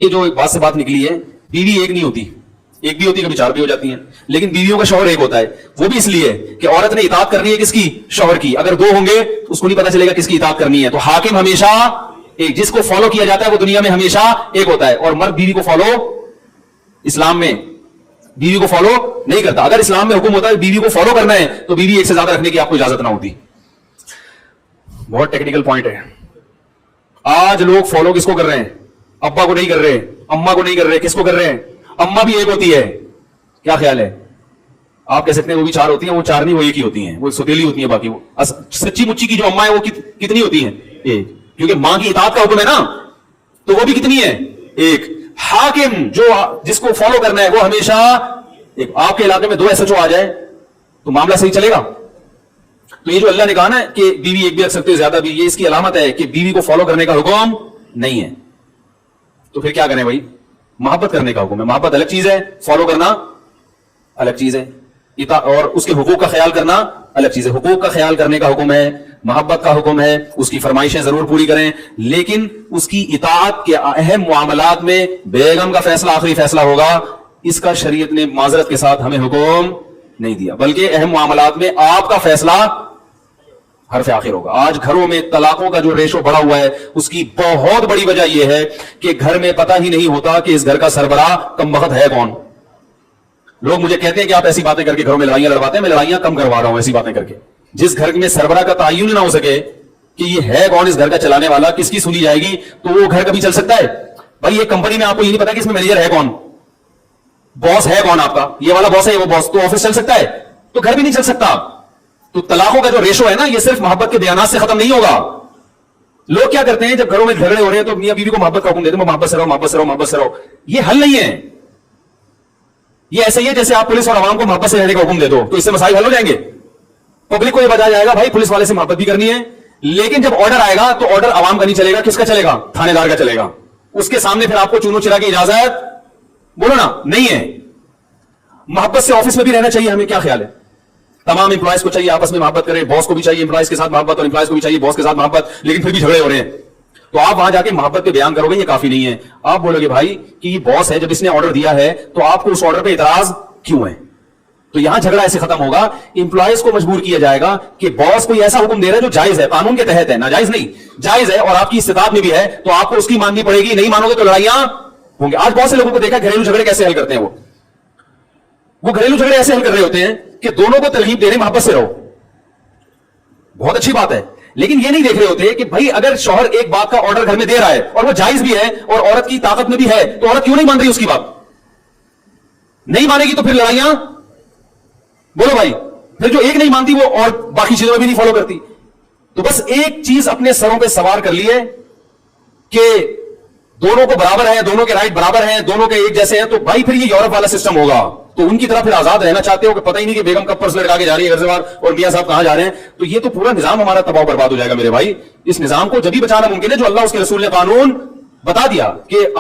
یہ جو بات سے بات نکلی ہے، بیوی ایک نہیں ہوتی، ایک بھی ہوتی کبھی چار بھی ہو جاتی ہیں، لیکن بیویوں کا شوہر ایک ہوتا ہے. وہ بھی اس لیے کہ عورت نے اطاعت کرنی ہے کس کی؟ شوہر کی. اگر دو ہوں گے اس کو نہیں پتا چلے گا کس کی اطاعت کرنی ہے. تو حاکم ہمیشہ ایک، جس کو فالو کیا جاتا ہے وہ دنیا میں ہمیشہ ایک ہوتا ہے. اور مرد بیوی کو فالو، اسلام میں بیوی کو فالو نہیں کرتا. اگر اسلام میں حکم ہوتا ہے بیوی کو فالو کرنا ہے تو بیوی ایک سے زیادہ رکھنے کی آپ کو اجازت نہ ہوتی. بہت ٹیکنیکل پوائنٹ ہے. آج لوگ فالو کس کو کر رہے ہیں؟ ابا کو نہیں کر رہے، اما کو نہیں کر رہے، کس کو کر رہے ہیں؟ اما بھی ایک ہوتی ہے. کیا خیال ہے؟ آپ کہہ سکتے ہیں وہ بھی چار ہوتی ہیں، وہ چار نہیں، وہ ایک ہی ہوتی ہیں، وہ ستیلی ہوتی ہیں. باقی وہ سچی مچی کی جو اما ہے وہ کتنی ہوتی ہیں؟ ایک. کیونکہ ماں کی اطاعت کا حکم ہے نا، تو وہ بھی کتنی ہے؟ ایک. حاکم جو جس کو فالو کرنا ہے وہ ہمیشہ ایک. آپ کے علاقے میں 2 SHO آ جائے تو معاملہ صحیح چلے گا؟ تو یہ جو اللہ نے کہا نا کہ بیوی ایک بھی رکھ سکتے ہو زیادہ بھی، یہ اس کی علامت ہے کہ بیوی کو فالو کرنے کا حکم نہیں ہے. تو پھر کیا کریں بھائی؟ محبت کرنے کا حکم ہے. محبت الگ چیز ہے، فالو کرنا الگ چیز ہے، اور اس کے حقوق کا خیال کرنا الگ چیز ہے. حقوق کا خیال کرنے کا حکم ہے، محبت کا حکم ہے، اس کی فرمائشیں ضرور پوری کریں، لیکن اس کی اطاعت کے اہم معاملات میں بیگم کا فیصلہ آخری فیصلہ ہوگا. اس کا شریعت نے معذرت کے ساتھ ہمیں حکم نہیں دیا، بلکہ اہم معاملات میں آپ کا فیصلہ حرف آخر ہوگا. آج گھروں میں طلاقوں کا جو ریشو بڑھا ہوا ہے اس کی بہت بڑی وجہ یہ ہے کہ گھر میں پتہ ہی نہیں ہوتا کہ اس گھر کا سربراہ کم وقت ہے کون. لوگ مجھے کہتے ہیں کہ آپ ایسی باتیں کر کے گھروں میں لڑائیاں لڑواتے ہیں. میں لڑائیاں کم کروا رہا ہوں ایسی باتیں کر کے. جس گھر میں سربراہ کا تعین نہ ہو سکے کہ یہ ہے کون اس گھر کا چلانے والا، کس کی سنی جائے گی، تو وہ گھر کبھی چل سکتا ہے؟ بھائی یہ کمپنی میں آپ کو یہ نہیں پتا کہ اس میں مینیجر ہے کون، باس ہے کون آپ کا، یہ والا باس ہے وہ باس، تو آفس چل سکتا ہے؟ تو گھر بھی نہیں چل سکتا. تو طلاقوں کا جو ریشو ہے نا یہ صرف محبت کے بیانات سے ختم نہیں ہوگا. لوگ کیا کرتے ہیں جب گھروں میں جھگڑے ہو رہے ہیں تو میاں بیوی کو محبت کا حکم دیتے ہیں، محبت سے رہو، محبت سے رہو، محبت سے رہو. یہ حل نہیں ہے. یہ ایسا ہی ہے جیسے آپ پولیس اور عوام کو محبت سے رہنے کا حکم دے دو تو اس سے مسائل حل ہو جائیں گے. پبلک کو یہ بتایا جائے گا بھائی پولیس والے سے محبت بھی کرنی ہے، لیکن جب آرڈر آئے گا تو آرڈر عوام کا نہیں چلے گا، کس کا چلے گا؟ تھانے دار کا چلے گا. اس کے سامنے پھر آپ کو چونو چرا کی اجازت بولو نا نہیں ہے. محبت سے آفس میں بھی رہنا چاہیے ہمیں. کیا خیال ہے؟ تمام امپلائیز کو چاہیے آپس میں محبت کرے، باس کو بھی چاہیے امپلائیز کے ساتھ محبت، اور امپلائیز کو بھی چاہیے باس کے ساتھ محبت، لیکن پھر بھی جھگڑے ہو رہے ہیں. تو آپ وہاں جا کے محبت پہ بیان کرو گے یہ کافی نہیں ہے. آپ بولو گے بھائی کہ یہ باس ہے، جب اس نے آرڈر دیا ہے تو آپ کو اس آرڈر پہ اعتراض کیوں ہے؟ تو یہاں جھگڑا ایسے ختم ہوگا. امپلائیز کو مجبور کیا جائے گا کہ باس کوئی ایسا حکم دے رہا ہے جو جائز ہے، قانون کے تحت ہے، ناجائز نہیں، جائز ہے، اور آپ کی استطاعت میں بھی ہے، تو آپ کو اس کی ماننی پڑے گی. نہیں مانو گے تو لڑائیاں ہوں گے. آج بہت سے لوگوں کو دیکھا گھریلو جھگڑے کیسے حل کرتے ہیں. وہ گھریلو جھگڑے ایسے حل کر رہے ہوتے ہیں کہ دونوں کو ترغیب دے رہے محبت سے رہو، بہت اچھی بات ہے، لیکن یہ نہیں دیکھ رہے ہوتے کہ بھائی اگر شوہر ایک بات کا آرڈر گھر میں دے رہا ہے اور وہ جائز بھی ہے اور عورت کی طاقت میں بھی ہے، تو عورت کیوں نہیں مان رہی اس کی بات؟ نہیں مانے گی تو پھر لڑائیاں. بولو بھائی، پھر جو ایک نہیں مانتی وہ اور باقی چیزوں میں بھی نہیں فالو کرتی. تو بس ایک چیز اپنے سروں پہ سوار کر لیے کہ دونوں کو برابر ہے، دونوں کے رائٹ برابر ہیں، دونوں کے ایک جیسے ہیں، تو بھائی پھر یہ یورپ والا سسٹم ہوگا. تو ان کی طرح پھر آزاد رہنا چاہتے ہو کہ پتہ ہی نہیں کہ بیگم کب پرس لٹکا کے جا رہی ہے گھر سے باہر اور میاں صاحب کہاں جا رہے ہیں. تو یہ تو پورا نظام ہمارا تباہ برباد ہو جائے گا میرے بھائی. اس نظام کو جبھی بچانا ممکن ہے جو اللہ اس کے رسول نے قانون بتا دیا کہ